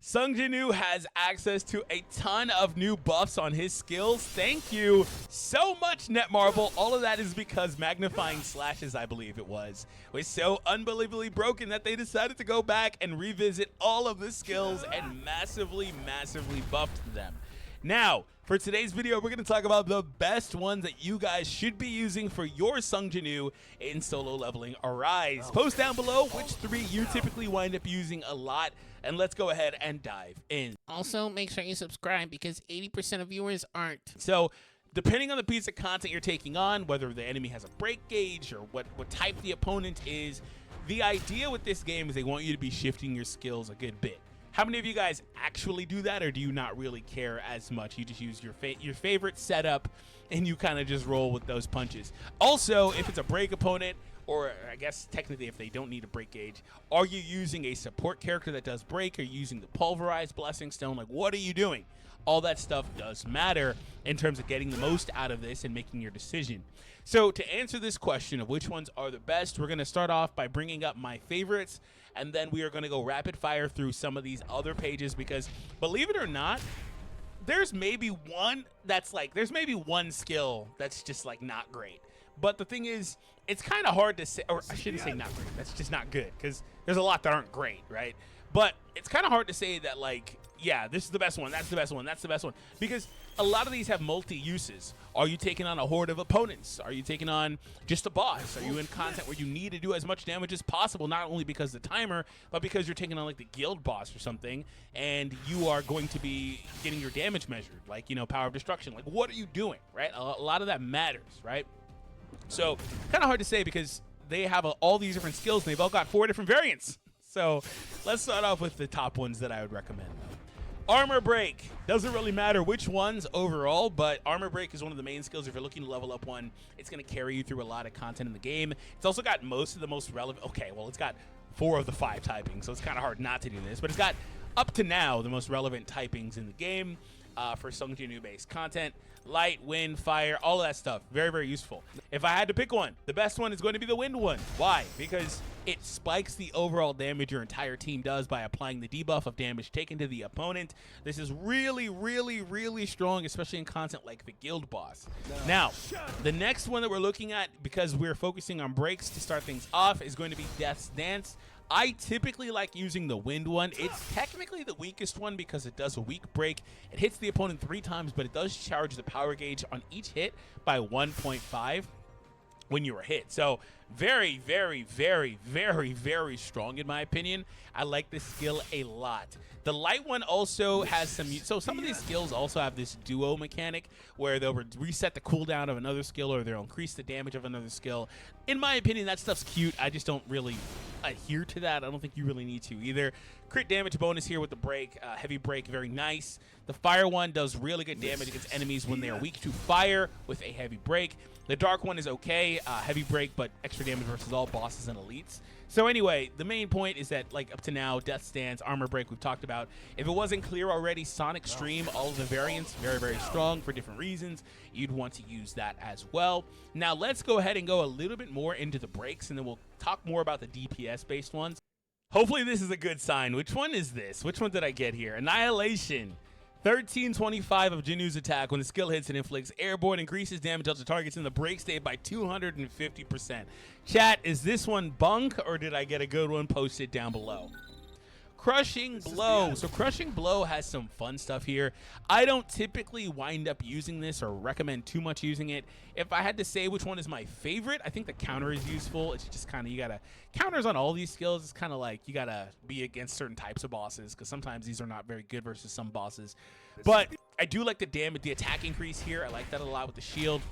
Jinwoo has access to a ton of new buffs on his skills. Thank you so much, Netmarble. All of that is because magnifying slashes, I believe it was so unbelievably broken that they decided to go back and revisit all of the skills and massively buffed them. Now, for today's video, we're going to talk about the best ones that you guys should be using for your Jinwoo in solo leveling Arise. Post down below which 3 you typically wind up using a lot, and let's go ahead and dive in. Also, make sure you subscribe because 80% of viewers aren't. So, depending on the piece of content you're taking on, whether the enemy has a break gauge or what type the opponent is, the idea with this game is they want you to be shifting your skills a good bit. How many of you guys actually do that, or do you not really care as much? You just use your favorite setup and you kind of just roll with those punches. Also, if it's a break opponent, or I guess technically if they don't need a break gauge, are you using a support character that does break? Are you using the pulverized blessing stone? Like, what are you doing? All that stuff does matter in terms of getting the most out of this and making your decision. So to answer this question of which ones are the best, we're going to start off by bringing up my favorites, and then we are going to go rapid fire through some of these other pages because, believe it or not, there's maybe one skill that's just like not great. But the thing is, it's kind of hard to say, or I shouldn't say not great, that's just not good, because there's a lot that aren't great, right? But it's kind of hard to say that, like, yeah, this is the best one, that's the best one, that's the best one, because a lot of these have multi-uses. Are you taking on a horde of opponents? Are you taking on just a boss? Are you in content where you need to do as much damage as possible, not only because of the timer, but because you're taking on like the guild boss or something, and you are going to be getting your damage measured, like, you know, power of destruction. Like, what are you doing, right? A lot of that matters, right? So kind of hard to say because they have all these different skills and they've all got 4 different variants. So let's start off with the top ones that I would recommend. Armor break. Doesn't really matter which ones overall, but armor break is one of the main skills. If you're looking to level up one, it's going to carry you through a lot of content in the game. It's also got most of the most relevant. Okay, well, it's got 4 of the 5 typings, so it's kind of hard not to do this, but it's got up to now the most relevant typings in the game for Jinwoo based content. Light, wind, fire, all of that stuff. Very useful. If I had to pick one, the best one is going to be the wind one. Why? Because it spikes the overall damage your entire team does by applying the debuff of damage taken to the opponent. This is really strong, especially in content like the guild boss. Now, the next one that we're looking at, because we're focusing on breaks to start things off, is going to be Death's Dance. I typically like using the wind one. It's technically the weakest one because it does a weak break. It hits the opponent 3 times, but it does charge the power gauge on each hit by 1.5 when you are hit. So very strong in my opinion. I like this skill a lot. The light one also has some of these skills also have this duo mechanic where they'll reset the cooldown of another skill or they'll increase the damage of another skill. In my opinion, that stuff's cute. I just don't really adhere to that. I don't think you really need to either. Crit damage bonus here with the break, heavy break, very nice. The fire one does really good damage against enemies when they are weak to fire with a heavy break. The dark one is okay, heavy break, but extra damage versus all bosses and elites. So anyway, the main point is that, like, up to now, Death's Dance, Armor Break, we've talked about. If it wasn't clear already, Sonic Stream, all of the variants, very strong for different reasons. You'd want to use that as well. Now, let's go ahead and go a little bit more into the breaks, and then we'll talk more about the DPS-based ones. Hopefully this is a good sign. Which one is this? Which one did I get here? Annihilation. 1325 of Jinwoo's attack. When the skill hits, it inflicts airborne, increases damage up to targets in the break state by 250%. Chat, is this one bunk or did I get a good one? Post it down below. Crushing Blow. So Crushing Blow has some fun stuff here. I don't typically wind up using this or recommend too much using it. If I had to say which one is my favorite, I think the counter is useful. It's just kind of, you gotta, counters on all these skills, it's kind of like you gotta be against certain types of bosses because sometimes these are not very good versus some bosses. But I do like the damage, the attack increase here. I like that a lot with the shield.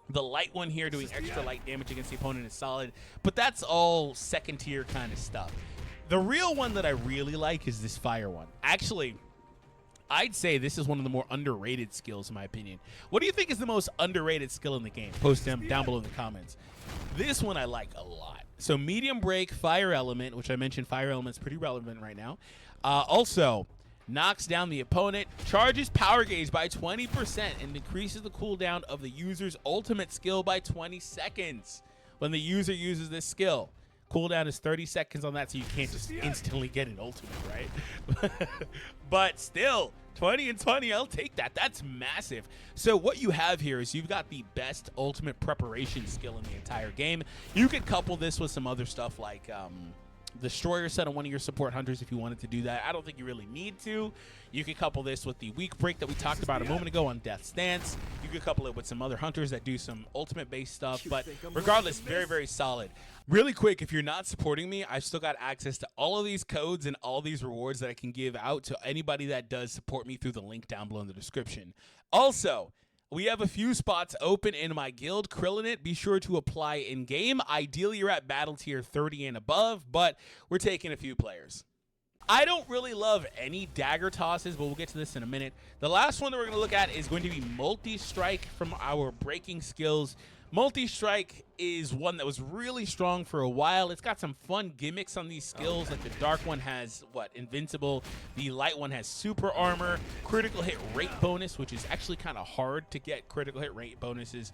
The light one here doing extra light damage against the opponent is solid, but that's all second tier kind of stuff. The real one that I really like is this fire one. Actually, I'd say this is one of the more underrated skills in my opinion. What do you think is the most underrated skill in the game? Post them down below in the comments. This one I like a lot. So medium break, fire element, which I mentioned fire element's pretty relevant right now. Also, knocks down the opponent, charges power gauge by 20%, and increases the cooldown of the user's ultimate skill by 20 seconds when the user uses this skill. Cooldown is 30 seconds on that, so you can't just instantly get an ultimate, right? But still, 20 and 20, I'll take that. That's massive. So what you have here is you've got the best ultimate preparation skill in the entire game. You could couple this with some other stuff like Destroyer set on one of your support hunters if you wanted to do that. I don't think you really need to. You could couple this with the weak break that we talked about a moment ago on Death Stance. You could couple it with some other hunters that do some ultimate-based stuff. But regardless, very, very solid. Really quick, if you're not supporting me, I've still got access to all of these codes and all these rewards that I can give out to anybody that does support me through the link down below in the description. Also, we have a few spots open in my guild, Krillin' It. Be sure to apply in-game. Ideally, you're at battle tier 30 and above, but we're taking a few players. I don't really love any dagger tosses, but we'll get to this in a minute. The last one that we're going to look at is going to be multi-strike from our breaking skills. Multi-strike is one that was really strong for a while. It's got some fun gimmicks on these skills, like the dark one has, invincible. The light one has super armor, critical hit rate bonus, which is actually kind of hard to get critical hit rate bonuses.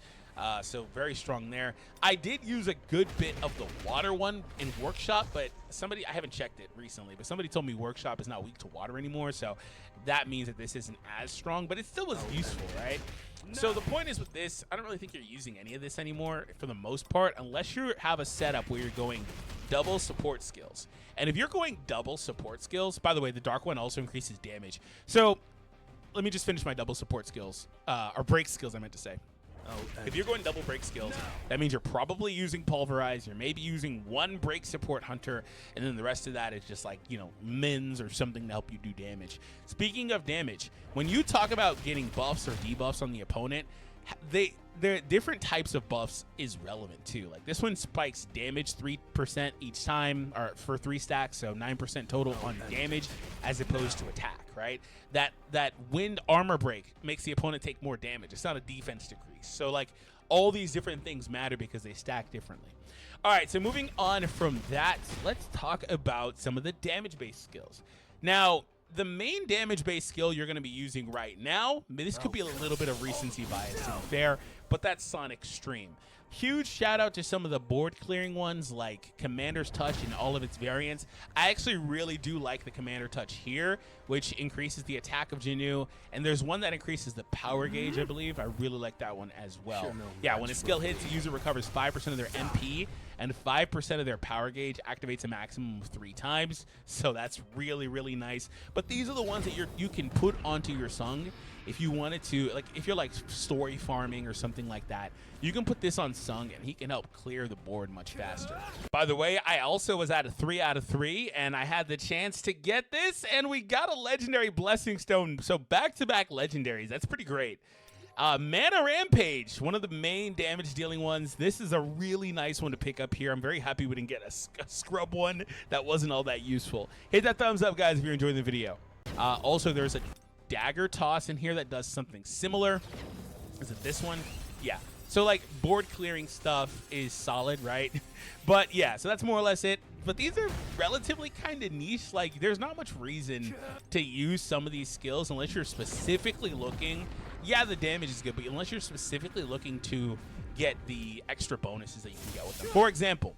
So very strong there. I did use a good bit of the water one in Workshop, but I haven't checked it recently, but somebody told me Workshop is not weak to water anymore, so that means that this isn't as strong, but it still was useful, right? So the point is with this, I don't really think you're using any of this anymore for the most part, unless you have a setup where you're going double support skills. And if you're going double support skills, by the way, the dark one also increases damage. So let me just finish my double support skills, or break skills I meant to say. If you're going double break skills, that means you're probably using Pulverize, you're maybe using one break support hunter, and then the rest of that is just like, mins or something to help you do damage. Speaking of damage, when you talk about getting buffs or debuffs on the opponent, the different types of buffs is relevant too. Like this one spikes damage 3% each time, or for 3 stacks, so 9% total on damage as opposed to attack, right? That wind armor break makes the opponent take more damage. It's not a defense decrease. So like all these different things matter because they stack differently. All right, so moving on from that, let's talk about some of the damage-based skills. Now, the main damage-based skill you're going to be using right now, this could be a little bit of recency bias, to be fair, but that's Sonic Stream. Huge shout out to some of the board clearing ones like Commander's Touch and all of its variants. I actually really do like the Commander Touch here, which increases the attack of Jinwoo, and there's one that increases the power gauge, I believe. I really like that one as well. Yeah, when a skill hits, the user recovers 5% of their MP, and 5% of their power gauge activates a maximum of 3 times, so that's really, really nice. But these are the ones that you can put onto your Sung if you wanted to, like if you're like story farming or something like that. You can put this on Sung and he can help clear the board much faster. By the way, I also was at a 3 out of 3 and I had the chance to get this and we got a legendary blessing stone. So back-to-back legendaries, that's pretty great. Mana Rampage, one of the main damage dealing ones. This is a really nice one to pick up here. I'm very happy we didn't get a scrub one that wasn't all that useful. Hit that thumbs up, guys, if you're enjoying the video. Also, there's a dagger toss in here that does something similar. Is it this one? Yeah. So like board clearing stuff is solid, right? But yeah, so that's more or less it. But these are relatively kind of niche. Like there's not much reason to use some of these skills unless you're specifically looking. Yeah, the damage is good, but unless you're specifically looking to get the extra bonuses that you can get with them. For example,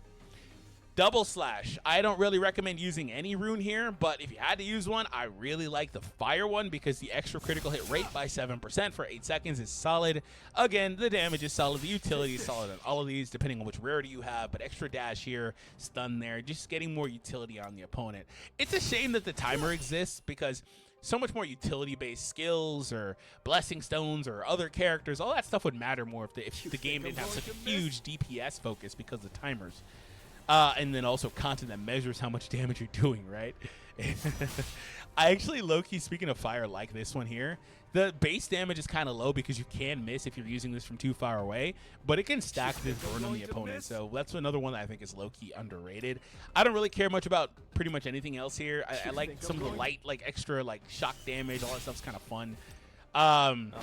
Double Slash. I don't really recommend using any rune here, but if you had to use one, I really like the fire one because the extra critical hit rate by 7% for 8 seconds is solid. Again, the damage is solid. The utility is solid on all of these, depending on which rarity you have, but extra dash here, stun there, just getting more utility on the opponent. It's a shame that the timer exists because so much more utility-based skills or blessing stones or other characters, all that stuff would matter more if the game didn't have such a huge DPS focus because of the timers. And then also content that measures how much damage you're doing, right? I actually, low-key, speaking of fire, like this one here. The base damage is kind of low because you can miss if you're using this from too far away, but it can stack this burn on the opponent. So that's another one that I think is low-key underrated. I don't really care much about pretty much anything else here. I like some of the light, like extra, like shock damage. All that stuff's kind of fun.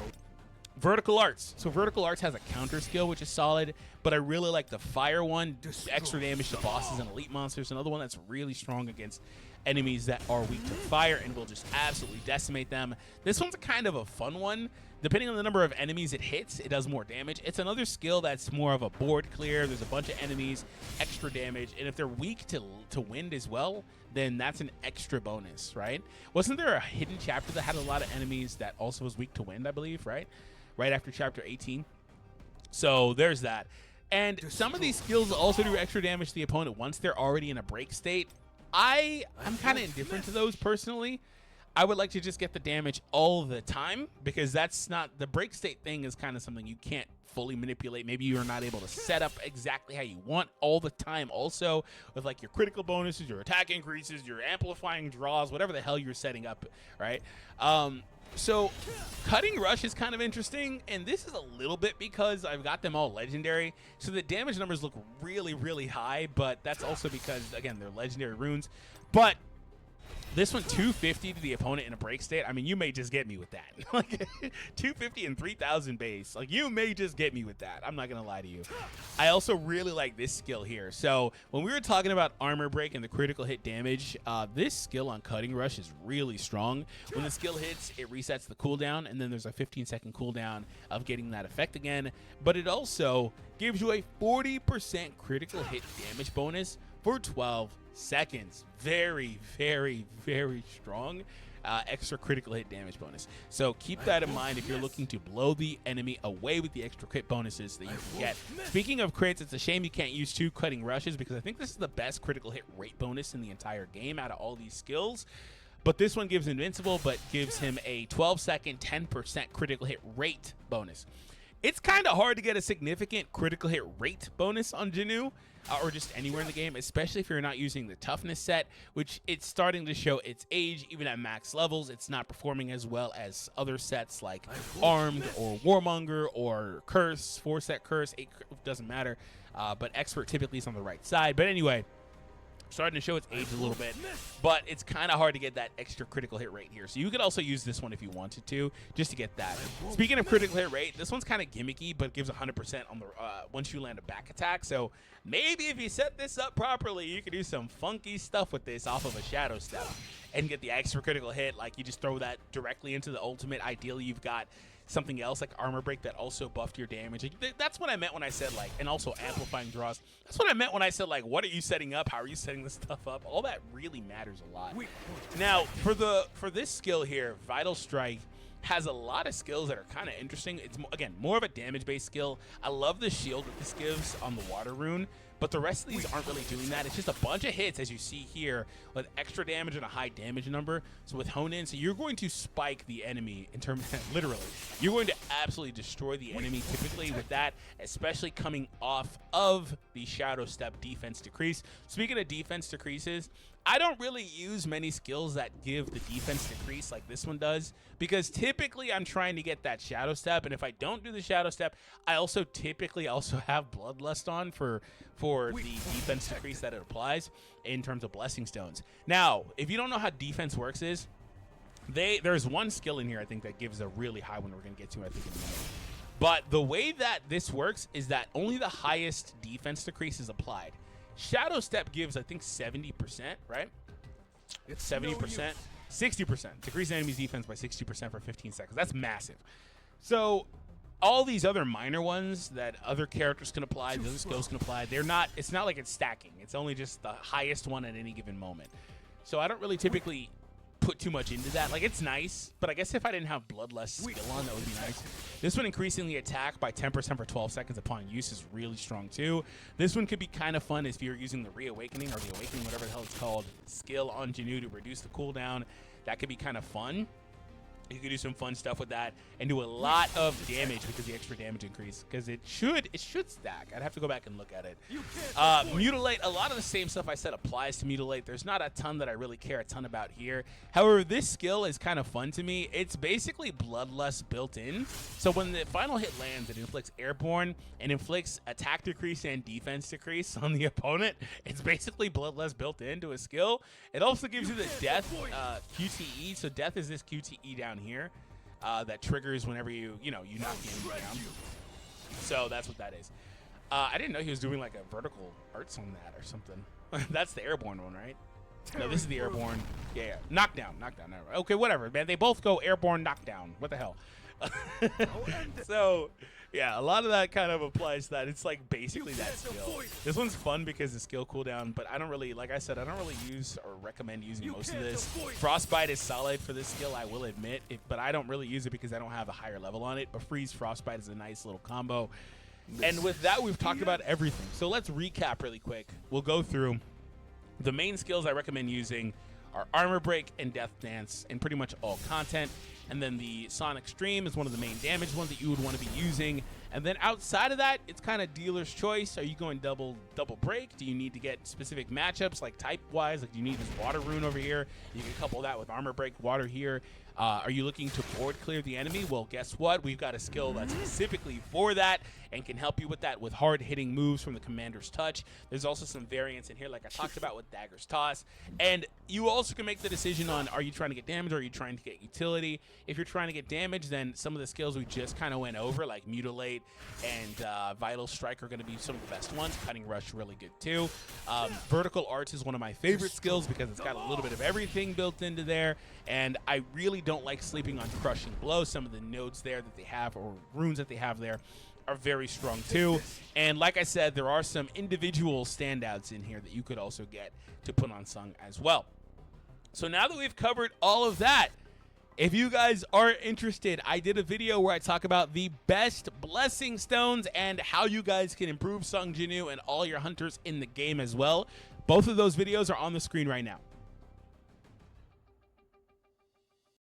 Vertical Arts. So Vertical Arts has a counter skill, which is solid, but I really like the fire one. Extra damage to bosses and elite monsters. Another one that's really strong against enemies that are weak to fire and will just absolutely decimate them. This one's kind of a fun one. Depending on the number of enemies it hits, it does more damage. It's another skill that's more of a board clear. There's a bunch of enemies, extra damage, and if they're weak to wind as well, then that's an extra bonus, right? Wasn't there a hidden chapter that had a lot of enemies that also was weak to wind, I believe, right? Right after chapter 18. So there's that. And some of these skills also do extra damage to the opponent once they're already in a break state. I'm kind of indifferent to those personally. I would like to just get the damage all the time, because that's not, the break state thing is kind of something you can't fully manipulate. Maybe you're not able to set up exactly how you want all the time also, with like your critical bonuses, your attack increases, your amplifying draws, whatever the hell you're setting up, right? So cutting rush is kind of interesting, and this is a little bit because I've got them all legendary, so the damage numbers look really, really high, but that's also because, again, they're legendary runes. But this one, 250 to the opponent in a break state. I mean, you may just get me with that. Like 250 and 3,000 base. Like, you may just get me with that. I'm not going to lie to you. I also really like this skill here. So when we were talking about armor break and the critical hit damage, this skill on cutting rush is really strong. When the skill hits, it resets the cooldown, and then there's a 15-second cooldown of getting that effect again. But it also gives you a 40% critical hit damage bonus for 12 seconds. Very, very, very strong extra critical hit damage bonus. So keep that in mind if you're looking to blow the enemy away with the extra crit bonuses that you can get. Speaking of crits, it's a shame you can't use 2 cutting rushes, because I think this is the best critical hit rate bonus in the entire game out of all these skills. But this one gives Invincible, but gives him a 12-second 10% critical hit rate bonus. It's kind of hard to get a significant critical hit rate bonus on Jin Woo, or just anywhere in the game, especially if you're not using the toughness set, which it's starting to show its age. Even at max levels, it's not performing as well as other sets like Armed or Warmonger or Curse, 4-set Curse, 8, doesn't matter. But Expert typically is on the right side. But anyway, starting to show its age a little bit, but it's kind of hard to get that extra critical hit rate here. So you could also use this one if you wanted to, just to get that. Speaking of critical hit rate, this one's kind of gimmicky, but gives 100% on the once you land a back attack. So maybe if you set this up properly, you could do some funky stuff with this off of a shadow step and get the extra critical hit. Like, you just throw that directly into the ultimate. Ideally, you've got something else like armor break that also buffed your damage. That's what I meant when I said, like, and also amplifying draws. That's what I meant when I said, like, what are you setting up? How are you setting this stuff up? All that really matters a lot. Now, for this skill here, Vital Strike has a lot of skills that are kind of interesting. It's, again, more of a damage-based skill. I love the shield that this gives on the water rune, but the rest of these aren't really doing that. It's just a bunch of hits, as you see here, with extra damage and a high damage number. So with Hone In, so you're going to spike the enemy in terms of, literally, you're going to absolutely destroy the enemy typically with that, especially coming off of the Shadow Step defense decrease. Speaking of defense decreases, I don't really use many skills that give the defense decrease like this one does, because typically I'm trying to get that Shadow Step, and if I don't do the Shadow Step, I also typically have Bloodlust on for the defense decrease that it applies in terms of Blessing Stones. Now, if you don't know how defense works there's one skill in here I think that gives a really high one we're going to get to, I think, in a minute. But the way that this works is that only the highest defense decrease is applied. Shadow Step gives, I think, 70%, right? It's 70%, 60%. Decrease the enemy's defense by 60% for 15 seconds. That's massive. So all these other minor ones that other characters can apply, the other skills can apply, it's not like it's stacking. It's only just the highest one at any given moment. So I don't really typically put too much into that. Like, it's nice, but I guess if I didn't have Bloodlust skill on, that would be nice. This one, increasing the attack by 10% for 12 seconds upon use, is really strong too. This one could be kind of fun if you're using the Reawakening, or the Awakening, whatever the hell it's called, skill on Jin Woo to reduce the cooldown. That could be kind of fun. You could do some fun stuff with that and do a lot of damage because of the extra damage increase, because it should stack. I'd have to go back and look at it. Mutilate, a lot of the same stuff I said applies to Mutilate. There's not a ton that I really care a ton about here. However, this skill is kind of fun to me. It's basically Bloodlust built in. So when the final hit lands, it inflicts airborne and inflicts attack decrease and defense decrease on the opponent. It's basically Bloodlust built into a skill. It also gives you the death QTE. So death is this QTE down here that triggers whenever you knock the enemy down. So that's what that is. I didn't know he was doing like a vertical arts on that or something. That's the airborne one, right? No, this is the airborne. Yeah. Knockdown. Knockdown. Okay, whatever, man. They both go airborne, knockdown. What the hell? So, yeah, a lot of that kind of applies to that. It's like basically that skill. This one's fun because the skill cooldown, but I don't really, like I said, I don't really use or recommend using most of this. Frostbite is solid for this skill, I will admit, but I don't really use it because I don't have a higher level on it. But Freeze Frostbite is a nice little combo. And with that, we've talked about everything. So let's recap really quick. We'll go through the main skills I recommend using are Armor Break and Death Dance in pretty much all content. And then the Sonic Stream is one of the main damage ones that you would want to be using. And then outside of that, it's kind of dealer's choice. Are you going double break? Do you need to get specific matchups like type-wise? Like, do you need this water rune over here? You can couple that with Armor Break, water here. Are you looking to board clear the enemy? Well, guess what? We've got a skill that's specifically for that and can help you with that with hard-hitting moves from the Commander's Touch. There's also some variants in here, like I talked about with Dagger's Toss. And you also can make the decision on, are you trying to get damage or are you trying to get utility? If you're trying to get damage, then some of the skills we just kind of went over, like Mutilate and Vital Strike, are going to be some of the best ones. Cutting Rush, really good too. Vertical Arts is one of my favorite skills because it's got a little bit of everything built into there. And I really don't like sleeping on Crushing Blow. Some of the nodes there that they have, or runes that they have there, are very strong too. And like I said, there are some individual standouts in here that you could also get to put on Sung as well. So now that we've covered all of that, if you guys are interested, I did a video where I talk about the best blessing stones and how you guys can improve Sung Jinwoo and all your hunters in the game as well. Both of those videos are on the screen right now.